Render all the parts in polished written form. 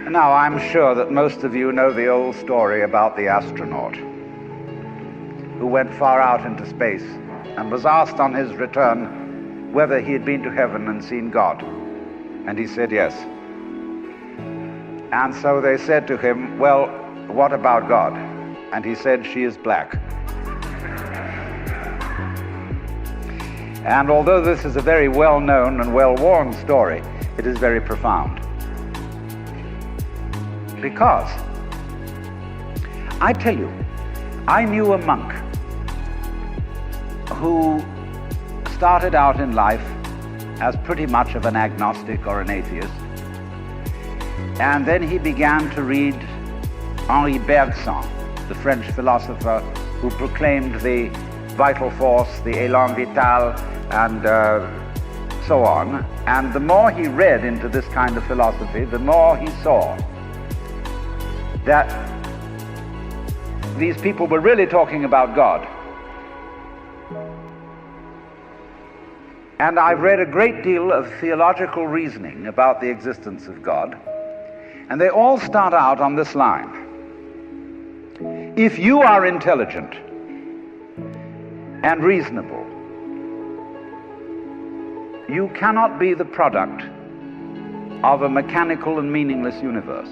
Now, I'm sure that most of you know the old story about the astronaut who went far out into space and was asked on his return whether he had been to heaven and seen God. And he said yes. And so they said to him, well, what about God? And he said, she is black. And although this is a very well-known and well-worn story, it is very profound. Because, I tell you, I knew a monk who started out in life as pretty much of an agnostic or an atheist. And then he began to read Henri Bergson, the French philosopher who proclaimed the vital force, the élan vital, and so on. And the more he read into this kind of philosophy, the more he saw that these people were really talking about God. And I've read a great deal of theological reasoning about the existence of God, and they all start out on this line. If you are intelligent and reasonable, you cannot be the product of a mechanical and meaningless universe.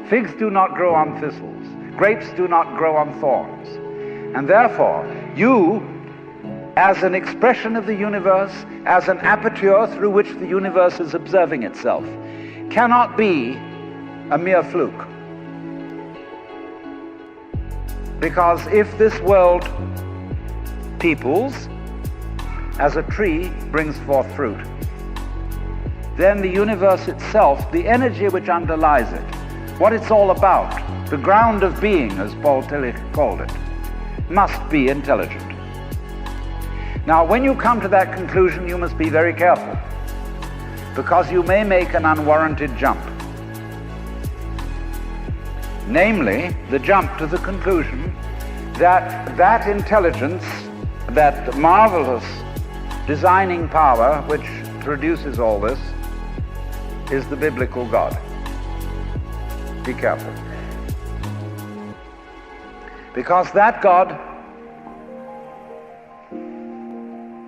Figs do not grow on thistles. Grapes do not grow on thorns. And therefore, you, as an expression of the universe, as an aperture through which the universe is observing itself, cannot be a mere fluke. Because if this world peoples, as a tree brings forth fruit, then the universe itself, the energy which underlies it, what it's all about, the ground of being, as Paul Tillich called it, must be intelligent. Now, when you come to that conclusion, you must be very careful, because you may make an unwarranted jump. Namely, the jump to the conclusion that that intelligence, that marvelous designing power which produces all this, is the biblical God. Be careful. Because that God,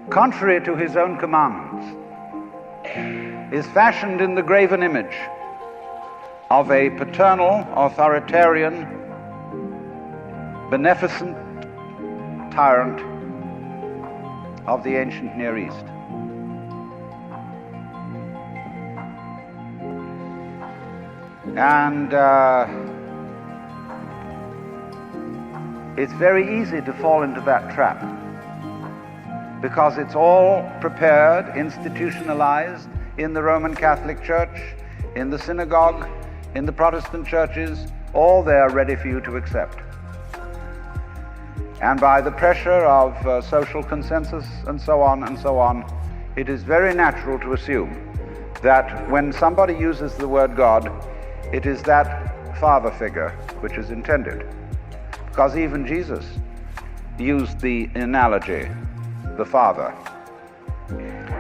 contrary to his own commandments, is fashioned in the graven image of a paternal, authoritarian, beneficent tyrant of the ancient Near East. And it's very easy to fall into that trap, because it's all prepared, institutionalized in the Roman Catholic Church, in the synagogue, in the Protestant churches, all there ready for you to accept. And by the pressure of social consensus and so on, it is very natural to assume that when somebody uses the word God, it is that father figure which is intended. Because even Jesus used the analogy, the Father,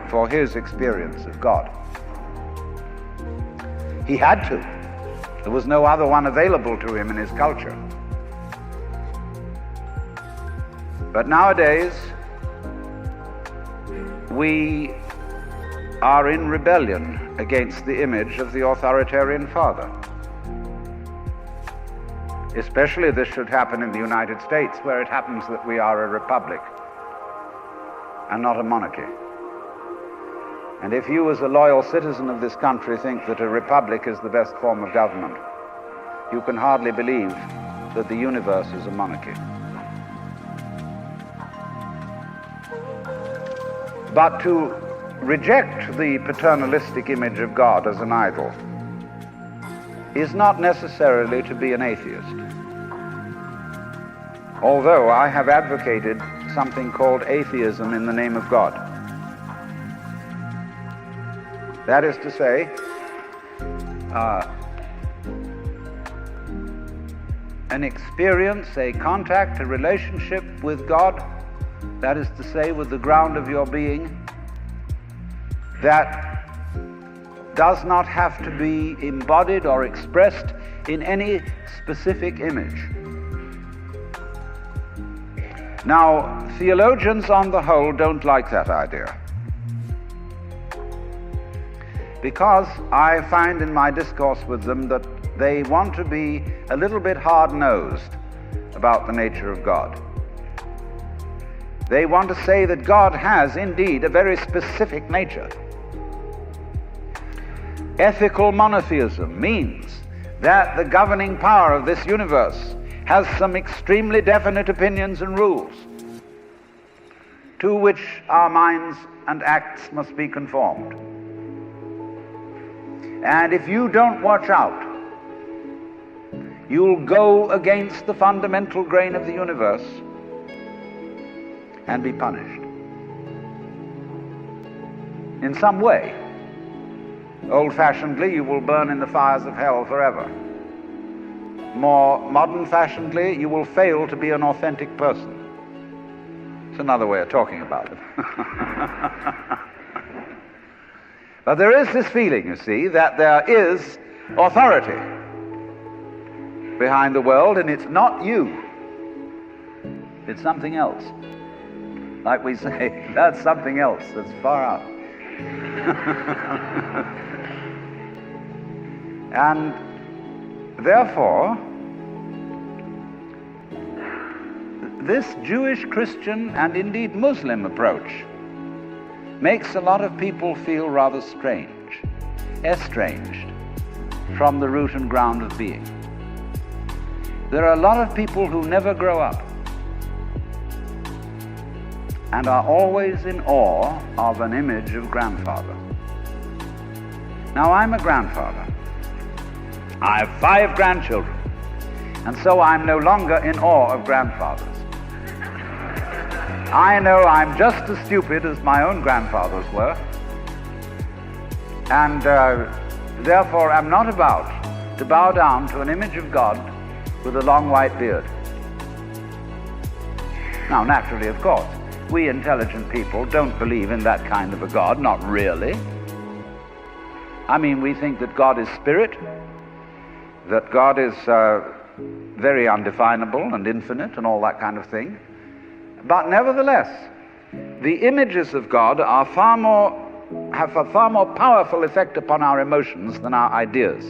for his experience of God. He had to. There was no other one available to him in his culture. But nowadays, we are in rebellion against the image of the authoritarian father. Especially this should happen in the United States, where it happens that we are a republic and not a monarchy. And if you, as a loyal citizen of this country, think that a republic is the best form of government, you can hardly believe that the universe is a monarchy. But to reject the paternalistic image of God as an idol is not necessarily to be an atheist. Although I have advocated something called atheism in the name of God. That is to say, an experience, a contact, a relationship with God, that is to say, with the ground of your being, that does not have to be embodied or expressed in any specific image. Now, theologians on the whole don't like that idea, because I find in my discourse with them that they want to be a little bit hard-nosed about the nature of God. They want to say that God has indeed a very specific nature. Ethical monotheism means that the governing power of this universe has some extremely definite opinions and rules to which our minds and acts must be conformed. And if you don't watch out, you'll go against the fundamental grain of the universe and be punished in some way. Old-fashionedly, you will burn in the fires of hell forever. More modern-fashionedly, you will fail to be an authentic person. It's another way of talking about it. But there is this feeling, you see, that there is authority behind the world, and it's not you. It's something else. Like we say, that's something else that's far out. And therefore, this Jewish, Christian, and indeed Muslim approach makes a lot of people feel rather strange, estranged from the root and ground of being. There are a lot of people who never grow up and are always in awe of an image of grandfather. Now, I'm a grandfather. I have 5 grandchildren, and so I'm no longer in awe of grandfathers. I know I'm just as stupid as my own grandfathers were, and therefore I'm not about to bow down to an image of God with a long white beard. Now, naturally, of course, we intelligent people don't believe in that kind of a God, not really. I mean, we think that God is spirit, that God is very undefinable and infinite and all that kind of thing. But nevertheless, the images of God are have a far more powerful effect upon our emotions than our ideas.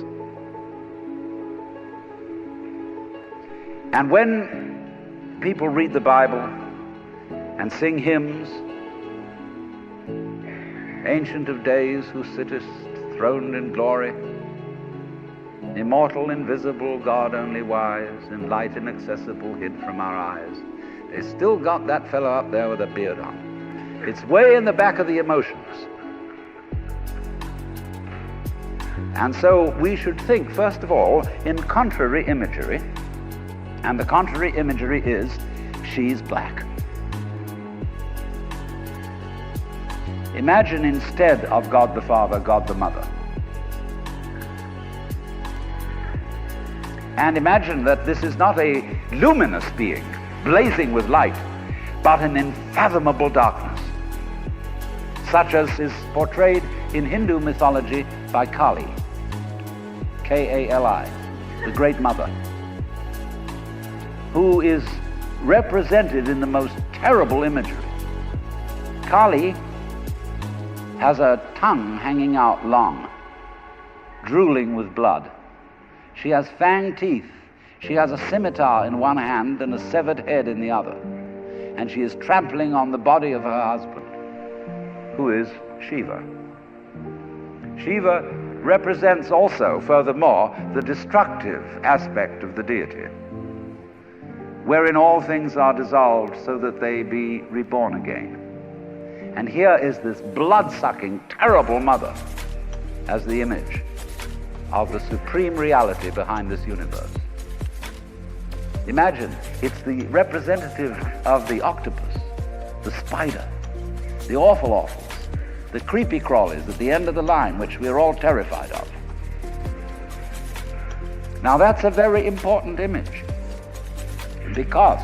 And when people read the Bible and sing hymns, Ancient of Days, who sittest throned in glory, immortal, invisible, God only wise, in light inaccessible, hid from our eyes, they still got that fellow up there with a beard on. It's way in the back of the emotions. And so we should think, first of all, in contrary imagery. And the contrary imagery is, she's black. Imagine instead of God the Father, God the Mother. And imagine that this is not a luminous being, blazing with light, but an unfathomable darkness, such as is portrayed in Hindu mythology by Kali, K-A-L-I, the Great Mother, who is represented in the most terrible imagery. Kali has a tongue hanging out long, drooling with blood. She has fanged teeth. She has a scimitar in one hand and a severed head in the other. And she is trampling on the body of her husband, who is Shiva. Shiva represents also, furthermore, the destructive aspect of the deity, wherein all things are dissolved so that they be reborn again. And here is this blood-sucking, terrible mother as the image of the supreme reality behind this universe. Imagine, it's the representative of the octopus, the spider, the awfuls, the creepy crawlies at the end of the line, which we're all terrified of. Now that's a very important image, because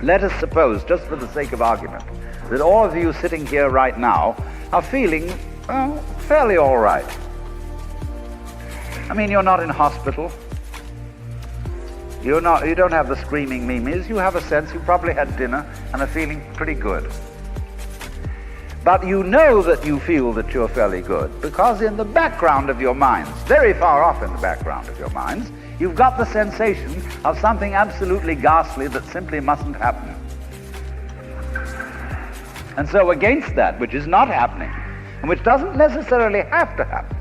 let us suppose, just for the sake of argument, that all of you sitting here right now are feeling fairly all right. I mean, you're not in hospital. You don't have the screaming mimes. You have a sense you probably had dinner and are feeling pretty good. But you know that you feel that you're fairly good because in the background of your minds, very far off in the background of your minds, you've got the sensation of something absolutely ghastly that simply mustn't happen. And so against that which is not happening, and which doesn't necessarily have to happen,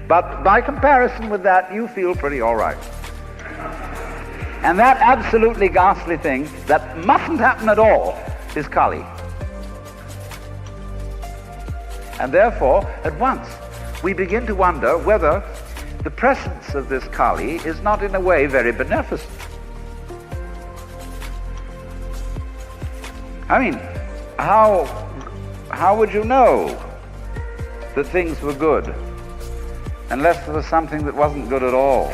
but by comparison with that, you feel pretty all right. And that absolutely ghastly thing that mustn't happen at all is Kali. And therefore, at once, we begin to wonder whether the presence of this Kali is not in a way very beneficent. I mean, how would you know that things were good unless there was something that wasn't good at all?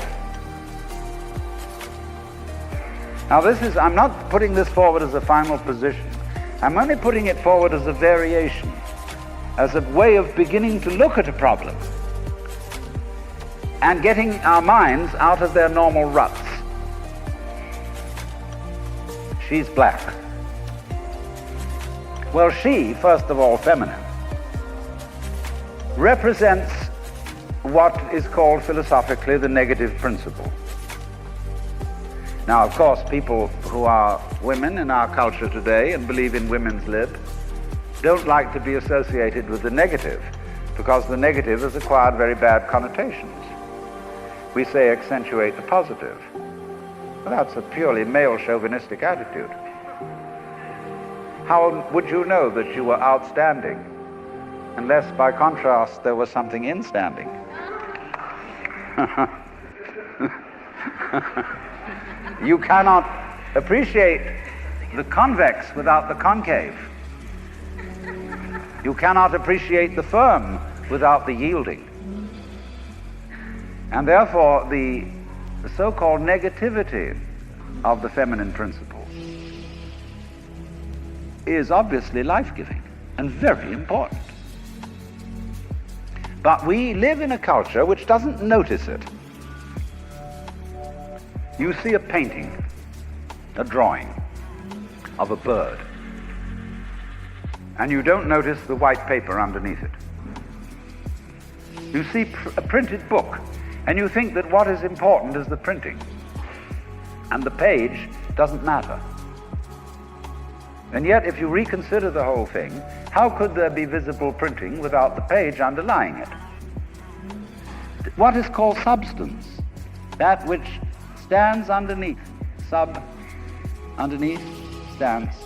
Now I'm not putting this forward as a final position. I'm only putting it forward as a variation, as a way of beginning to look at a problem and getting our minds out of their normal ruts. She's black. Well, she, first of all, feminine, represents what is called philosophically the negative principle. Now, of course, people who are women in our culture today and believe in women's lib don't like to be associated with the negative because the negative has acquired very bad connotations. We say accentuate the positive. Well, that's a purely male chauvinistic attitude. How would you know that you were outstanding unless by contrast there was something instanding? You cannot appreciate the convex without the concave. You cannot appreciate the firm without the yielding. And therefore, the so-called negativity of the feminine principle is obviously life-giving and very important. But we live in a culture which doesn't notice it. You see a painting, a drawing of a bird, and you don't notice the white paper underneath it. You see a printed book, and you think that what is important is the printing, and the page doesn't matter. And yet, if you reconsider the whole thing, how could there be visible printing without the page underlying it? What is called substance, that which stands underneath, underneath, stands.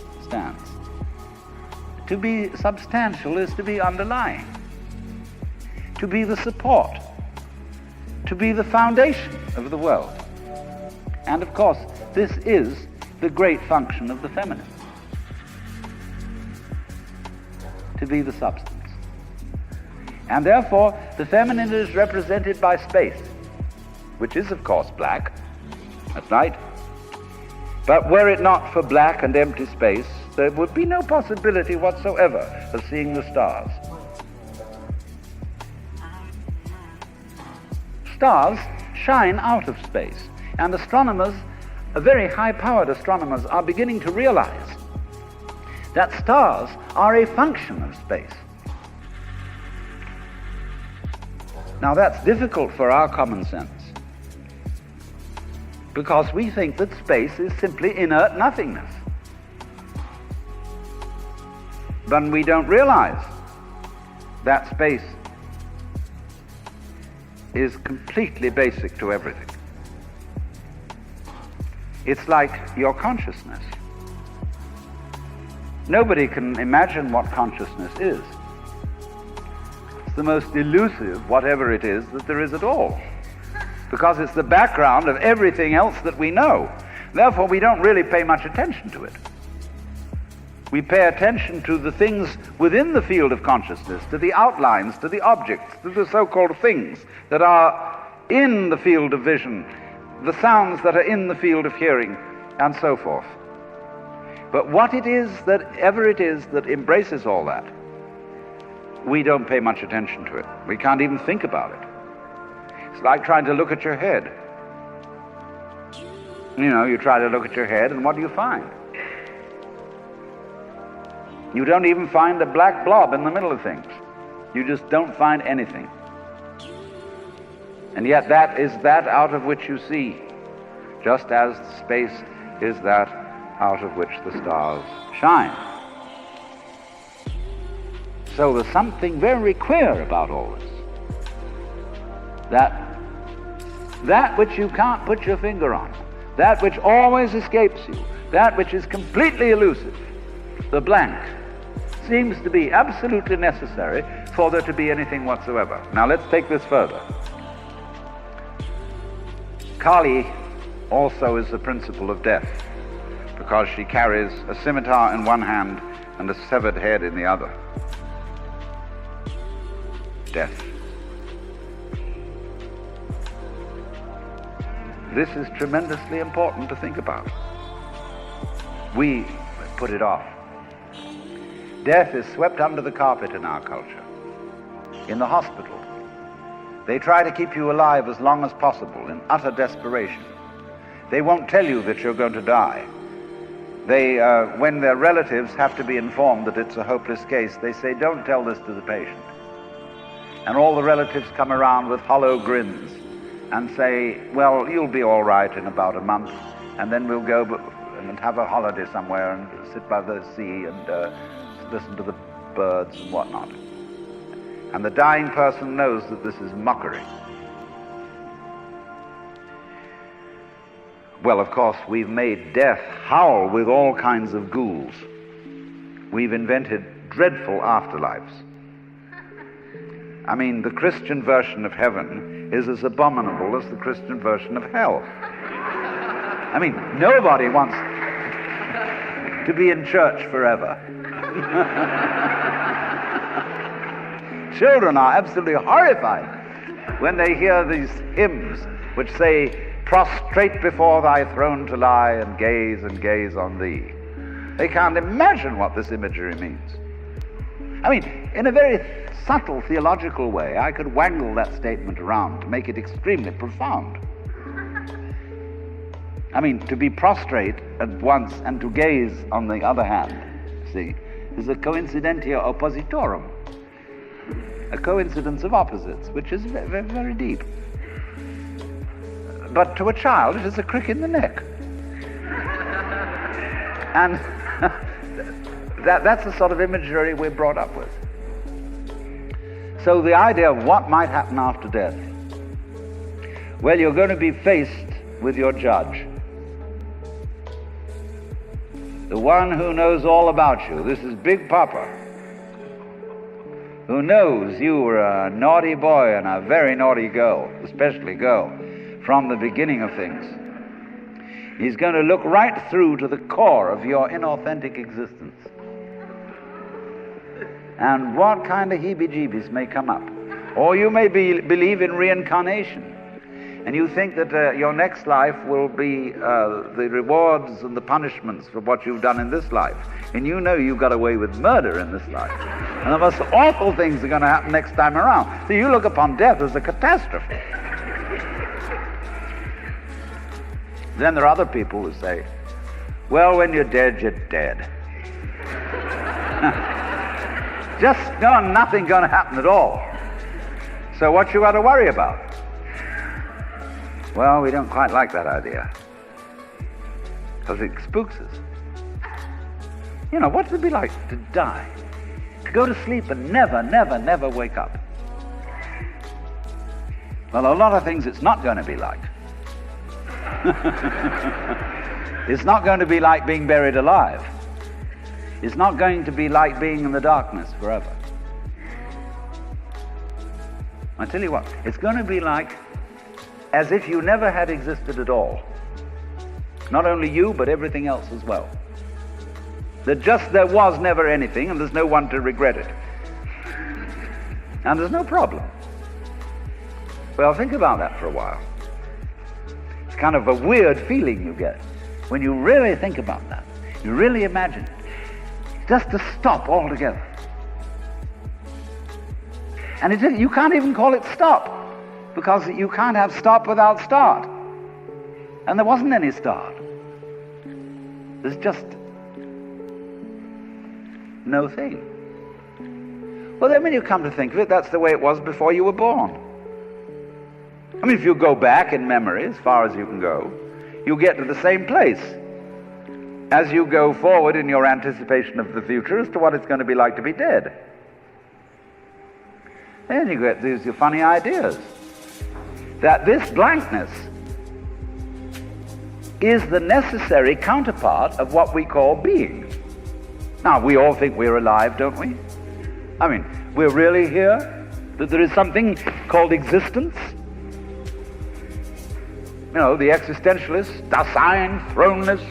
To be substantial is to be underlying, to be the support, to be the foundation of the world. And of course, this is the great function of the feminine, to be the substance. And therefore, the feminine is represented by space, which is of course black. That's right. But were it not for black and empty space, there would be no possibility whatsoever of seeing the stars. Stars shine out of space, and astronomers, very high-powered astronomers, are beginning to realize that stars are a function of space. Now that's difficult for our common sense, because we think that space is simply inert nothingness. But we don't realize that space is completely basic to everything. It's like your consciousness. Nobody can imagine what consciousness is. It's the most elusive, whatever it is, that there is at all, because it's the background of everything else that we know. Therefore, we don't really pay much attention to it. We pay attention to the things within the field of consciousness, to the outlines, to the objects, to the so-called things that are in the field of vision, the sounds that are in the field of hearing, and so forth. But what it is that ever it is that embraces all that we don't pay much attention to it. We can't even think about it. It's like trying to look at your head. You know, you try to look at your head, and what do you find? You don't even find the black blob in the middle of things. You just don't find anything. And yet that is that out of which you see, just as space is that out of which the stars shine. So there's something very queer about all this. That which you can't put your finger on, that which always escapes you, that which is completely elusive, the blank, seems to be absolutely necessary for there to be anything whatsoever. Now let's take this further. Kali also is the principle of death, because she carries a scimitar in one hand and a severed head in the other. Death. This is tremendously important to think about. We put it off. Death is swept under the carpet in our culture. In the hospital, they try to keep you alive as long as possible in utter desperation. They won't tell you that you're going to die. They, when their relatives have to be informed that it's a hopeless case, they say, don't tell this to the patient. And all the relatives come around with hollow grins and say, well, you'll be all right in about a month, and then we'll go and have a holiday somewhere and sit by the sea and listen to the birds and whatnot. And the dying person knows that this is mockery. Well, of course, we've made death howl with all kinds of ghouls. We've invented dreadful afterlives. I mean, the Christian version of heaven is as abominable as the Christian version of hell. I mean, nobody wants to be in church forever. Children are absolutely horrified when they hear these hymns which say, prostrate before thy throne to lie and gaze on thee. They can't imagine what this imagery means. I mean, in a very subtle theological way, I could wangle that statement around to make it extremely profound. I mean, to be prostrate at once and to gaze on the other hand, see, is a coincidentia oppositorum, a coincidence of opposites, which is very, very deep. But to a child, it is a crick in the neck. And that's the sort of imagery we're brought up with. So the idea of what might happen after death, well, you're going to be faced with your judge, the one who knows all about you. This is Big Papa, who knows you were a naughty boy and a very naughty girl, especially girl, from the beginning of things. He's going to look right through to the core of your inauthentic existence. And what kind of heebie-jeebies may come up. Or you may believe in reincarnation, and you think that your next life will be the rewards and the punishments for what you've done in this life. And you know you got away with murder in this life. And the most awful things are going to happen next time around. So you look upon death as a catastrophe. Then there are other people who say, well, when you're dead, you're dead. Just nothing going to happen at all. So what you got to worry about? Well, we don't quite like that idea, because it spooks us. You know, what's it be like to die? To go to sleep and never wake up? Well, a lot of things it's not going to be like. It's not going to be like being buried alive. It's not going to be like being in the darkness forever. I tell you what, it's going to be like as if you never had existed at all. Not only you, but everything else as well. There was never anything, and there's no one to regret it. And there's no problem. Well, think about that for a while. It's kind of a weird feeling you get when you really think about that. You really imagine it. Just to stop altogether. And you can't even call it stop, because you can't have stop without start. And there wasn't any start. There's just no thing. Well, then when you come to think of it, that's the way it was before you were born. I mean, if you go back in memory as far as you can go, you get to the same place as you go forward in your anticipation of the future as to what it's going to be like to be dead. Then you get these funny ideas that this blankness is the necessary counterpart of what we call being. Now, we all think we're alive, don't we? I mean, we're really here? That there is something called existence? You know, the existentialists, Dasein, thrownness,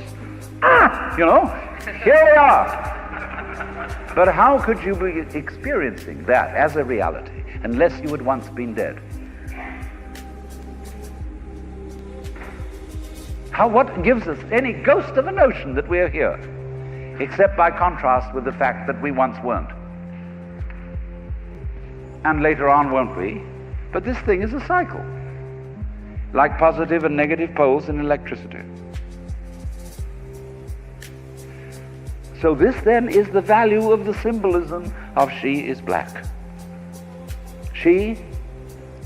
here we are. But how could you be experiencing that as a reality unless you had once been dead? What gives us any ghost of a notion that we're here, except by contrast with the fact that we once weren't? And later on won't we? But this thing is a cycle, like positive and negative poles in electricity. So this then is the value of the symbolism of she is black. She,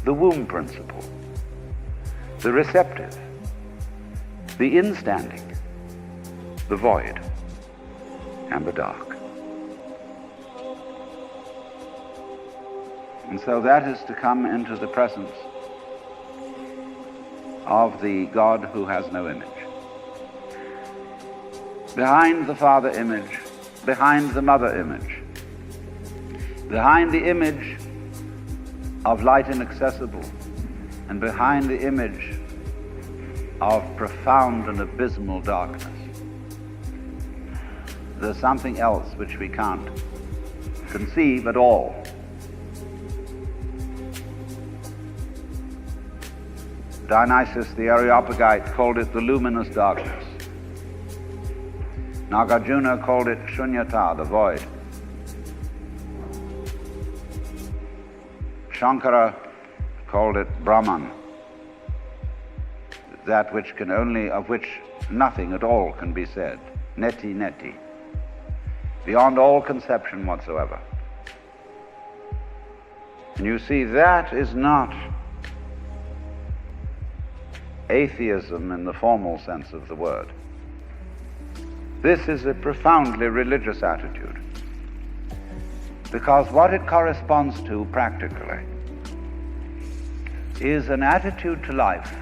the womb principle, the receptive, the instanding, the void, and the dark. And so that is to come into the presence of the God who has no image. Behind the Father image, behind the Mother image, behind the image of light inaccessible, and behind the image of profound and abysmal darkness, there's something else which we can't conceive at all. Dionysius the Areopagite called it the luminous darkness. Nagarjuna called it shunyata, the void. Shankara called it Brahman, that which can only, of which nothing at all can be said. Neti neti, beyond all conception whatsoever. And you see, that is not atheism in the formal sense of the word. This is a profoundly religious attitude, because what it corresponds to practically is an attitude to life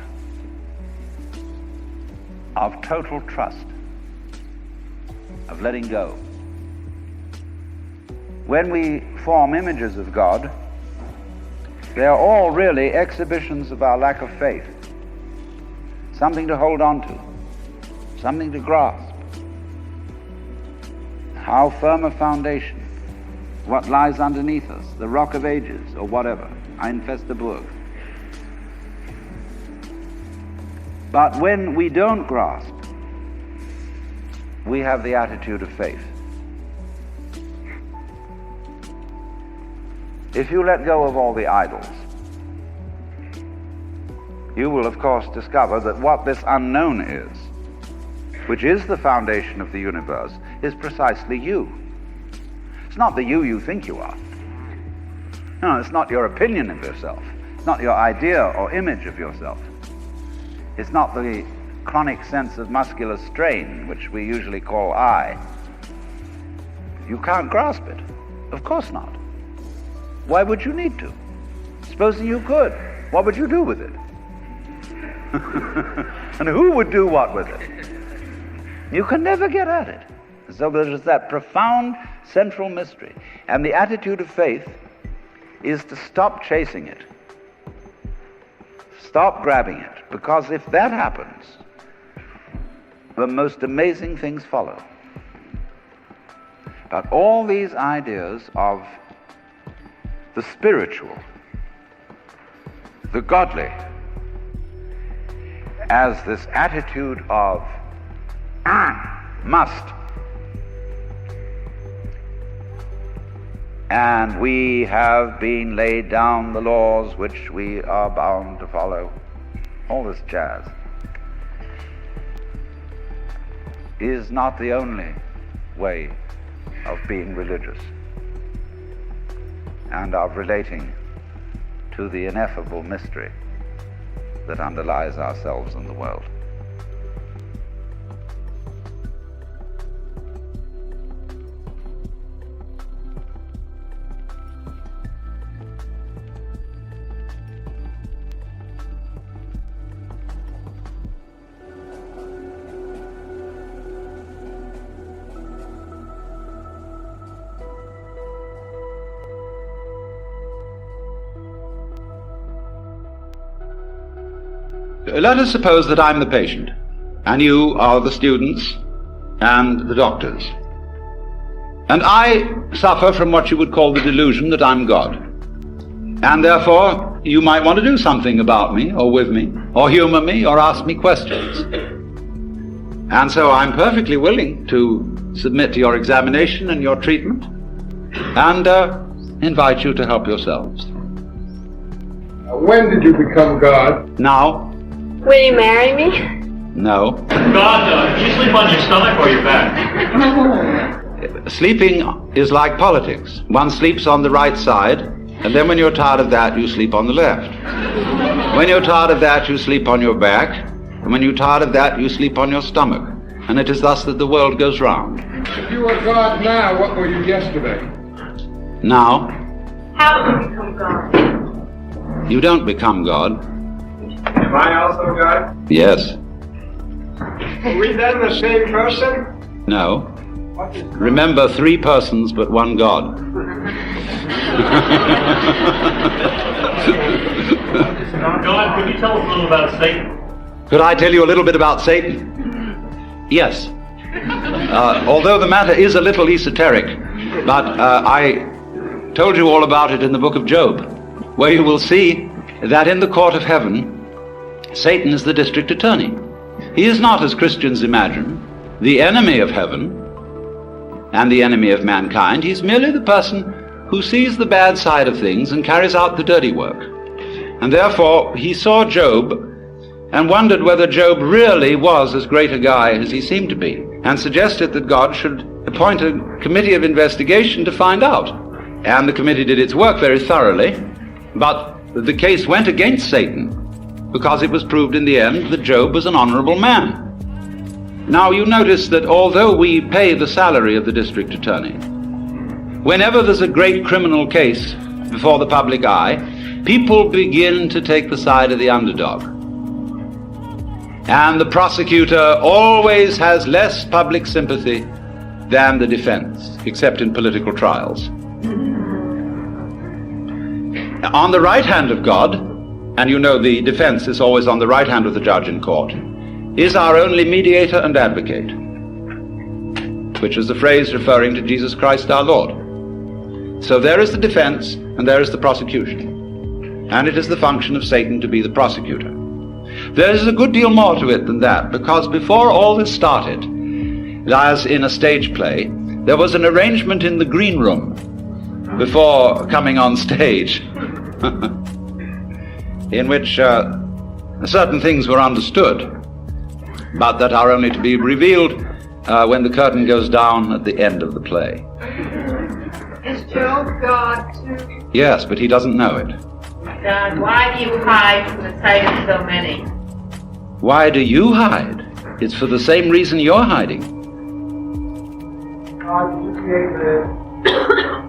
of total trust, of letting go. When we form images of God, they are all really exhibitions of our lack of faith. Something to hold on to, something to grasp. How firm a foundation, what lies underneath us, the rock of ages, or whatever, ein feste Burg. But when we don't grasp, we have the attitude of faith. If you let go of all the idols, you will of course discover that what this unknown is, which is the foundation of the universe, is precisely you. It's not the you think you are. No, it's not your opinion of yourself. It's not your idea or image of yourself. It's not the chronic sense of muscular strain, which we usually call I. You can't grasp it. Of course not. Why would you need to? Supposing you could, what would you do with it? And who would do what with it? You can never get at it. So there's that profound central mystery. And the attitude of faith is to stop chasing it. Stop grabbing it. Because if that happens, the most amazing things follow. But all these ideas of the spiritual, the godly, as this attitude of must, and we have been laid down the laws which we are bound to follow. All this jazz is not the only way of being religious and of relating to the ineffable mystery that underlies ourselves and the world. Let us suppose that I'm the patient, and you are the students and the doctors. And I suffer from what you would call the delusion that I'm God. And therefore, you might want to do something about me, or with me, or humor me, or ask me questions. And so I'm perfectly willing to submit to your examination and your treatment, and invite you to help yourselves. When did you become God? Now. Will you marry me? No. God, do you sleep on your stomach or your back? Sleeping is like politics. One sleeps on the right side, and then when you're tired of that, you sleep on the left. When you're tired of that, you sleep on your back, and when you're tired of that, you sleep on your stomach. And it is thus that the world goes round. If you were God now, what were you yesterday? Now. How do you become God? You don't become God. Am I also God? Yes. Are we then the same person? No. Remember, 3 persons but 1 God. God, could you tell us a little about Satan? Could I tell you a little bit about Satan? Yes. Although the matter is a little esoteric, but I told you all about it in the book of Job, where you will see that in the court of heaven, Satan is the district attorney. He is not, as Christians imagine, the enemy of heaven and the enemy of mankind. He's merely the person who sees the bad side of things and carries out the dirty work. And therefore, he saw Job and wondered whether Job really was as great a guy as he seemed to be, and suggested that God should appoint a committee of investigation to find out. And the committee did its work very thoroughly, but the case went against Satan, because it was proved in the end that Job was an honorable man. Now you notice that although we pay the salary of the district attorney, whenever there's a great criminal case before the public eye, people begin to take the side of the underdog. And the prosecutor always has less public sympathy than the defense, except in political trials. On the right hand of God, and you know the defense is always on the right hand of the judge in court, is our only mediator and advocate, which is the phrase referring to Jesus Christ our Lord. So there is the defense and there is the prosecution, and it is the function of Satan to be the prosecutor. There is a good deal more to it than that, because before all this started, as in a stage play, there was an arrangement in the green room before coming on stage in which certain things were understood, but that are only to be revealed when the curtain goes down at the end of the play. Is Job God too? Yes, but he doesn't know it. God, why do you hide from the sight of so many? Why do you hide? It's for the same reason you're hiding. God, you created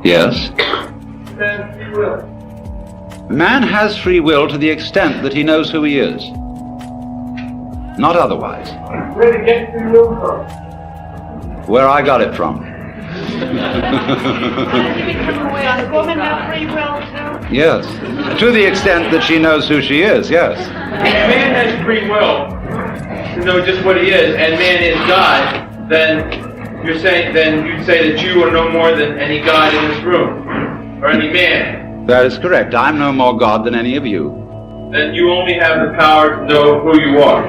Yes. man's free will. Man has free will to the extent that he knows who he is, not otherwise. Where did you get free will from? Where I got it from. Does a woman have free will too? Yes. To the extent that she knows who she is, yes. If man has free will to know just what he is, and man is God, then you'd say that you are no more than any God in this room, or any man. That is correct. I'm no more God than any of you. Then you only have the power to know who you are.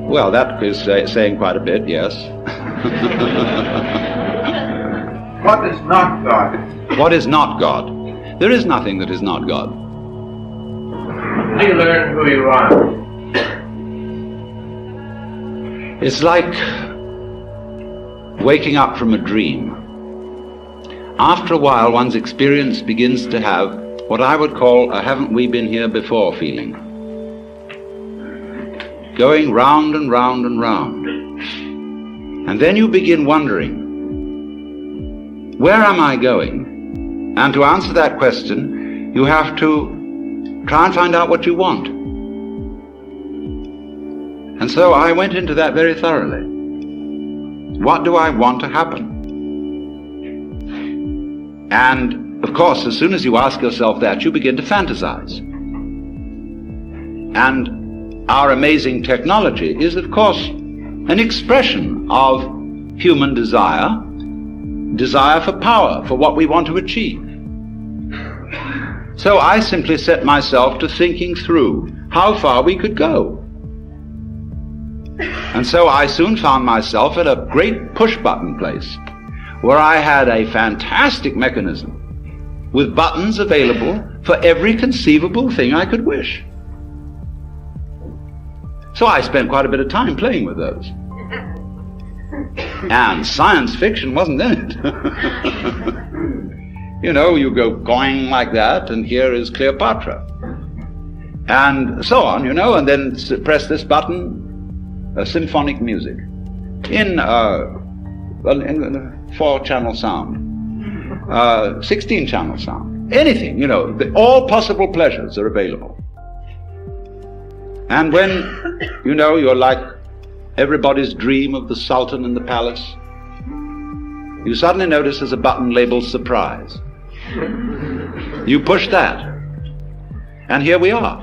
Well, that is saying quite a bit, yes. What is not God? What is not God? There is nothing that is not God. How do you learn who you are? It's like waking up from a dream. After a while, one's experience begins to have what I would call a haven't we been here before feeling. Going round and round and round. And then you begin wondering, where am I going? And to answer that question, you have to try and find out what you want. And so I went into that very thoroughly. What do I want to happen? And, of course, as soon as you ask yourself that, you begin to fantasize. And our amazing technology is, of course, an expression of human desire for power, for what we want to achieve. So I simply set myself to thinking through how far we could go. And so I soon found myself at a great push-button place, where I had a fantastic mechanism with buttons available for every conceivable thing I could wish. So I spent quite a bit of time playing with those. And science fiction wasn't in it. You know, you go going like that, and here is Cleopatra. And so on, you know, and then press this button, symphonic music, in 4-channel sound, 16-channel sound, anything, you know, all possible pleasures are available. And when, you know, you're like everybody's dream of the Sultan in the palace, you suddenly notice there's a button labeled surprise. You push that, and here we are.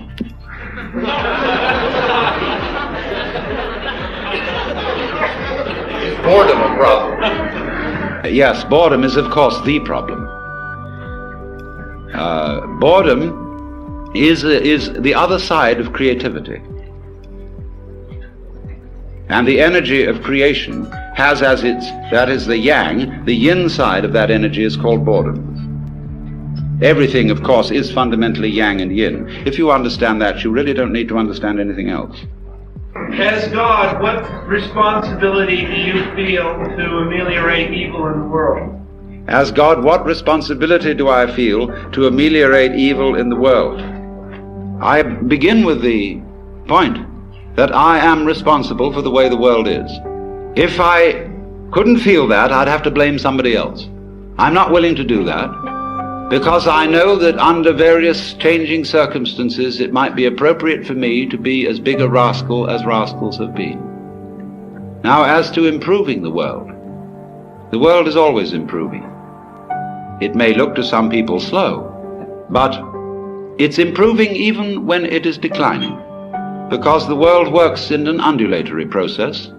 Is boredom a problem? Yes, boredom is, of course, the problem. Boredom is the other side of creativity. And the energy of creation has as that is the yang, the yin side of that energy is called boredom. Everything, of course, is fundamentally yang and yin. If you understand that, you really don't need to understand anything else. As God, what responsibility do you feel to ameliorate evil in the world? As God, what responsibility do I feel to ameliorate evil in the world? I begin with the point that I am responsible for the way the world is. If I couldn't feel that, I'd have to blame somebody else. I'm not willing to do that, because I know that under various changing circumstances it might be appropriate for me to be as big a rascal as rascals have been. Now, as to improving the world is always improving. It may look to some people slow, but it's improving even when it is declining, because the world works in an undulatory process,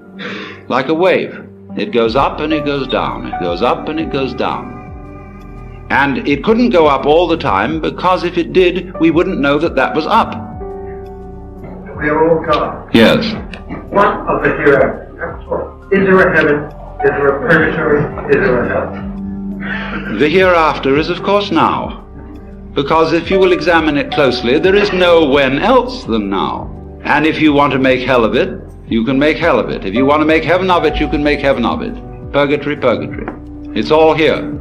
like a wave. It goes up and it goes down, it goes up and it goes down. And it couldn't go up all the time, because if it did, we wouldn't know that that was up. We are all God. Yes. What of the hereafter? Is there a heaven? Is there a purgatory? Is there a hell? The hereafter is, of course, now. Because if you will examine it closely, there is no when else than now. And if you want to make hell of it, you can make hell of it. If you want to make heaven of it, you can make heaven of it. Purgatory, purgatory. It's all here.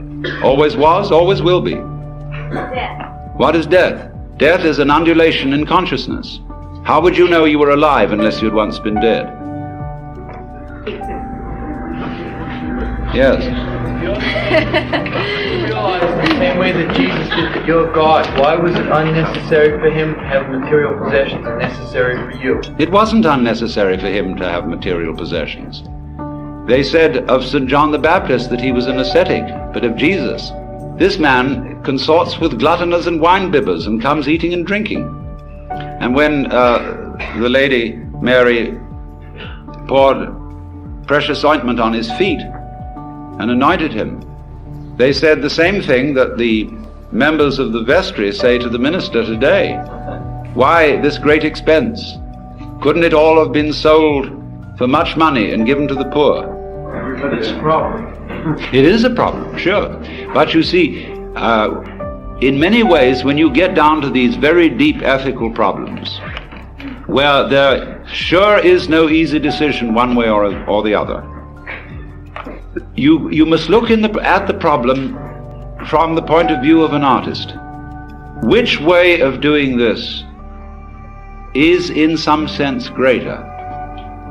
Always was, always will be. Death. What is death? Death is an undulation in consciousness. How would you know you were alive unless you'd once been dead? Yes. You realize the same way that Jesus did that you're God. Why was it unnecessary for him to have material possessions and necessary for you? It wasn't unnecessary for him to have material possessions. They said of St. John the Baptist that he was an ascetic, but of Jesus, this man consorts with gluttoners and wine-bibbers and comes eating and drinking. And when the lady Mary poured precious ointment on his feet and anointed him, they said the same thing that the members of the vestry say to the minister today. Why this great expense? Couldn't it all have been sold for much money and given to the poor? Everybody's problem. It is a problem, sure. But you see, in many ways, when you get down to these very deep ethical problems, where there sure is no easy decision one way or the other, you must look at the problem from the point of view of an artist. Which way of doing this is in some sense greater?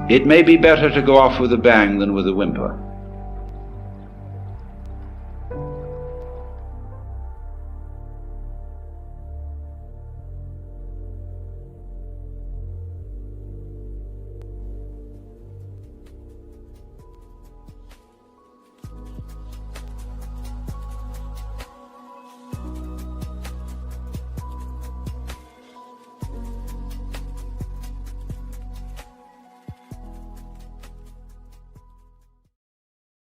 It may be better to go off with a bang than with a whimper.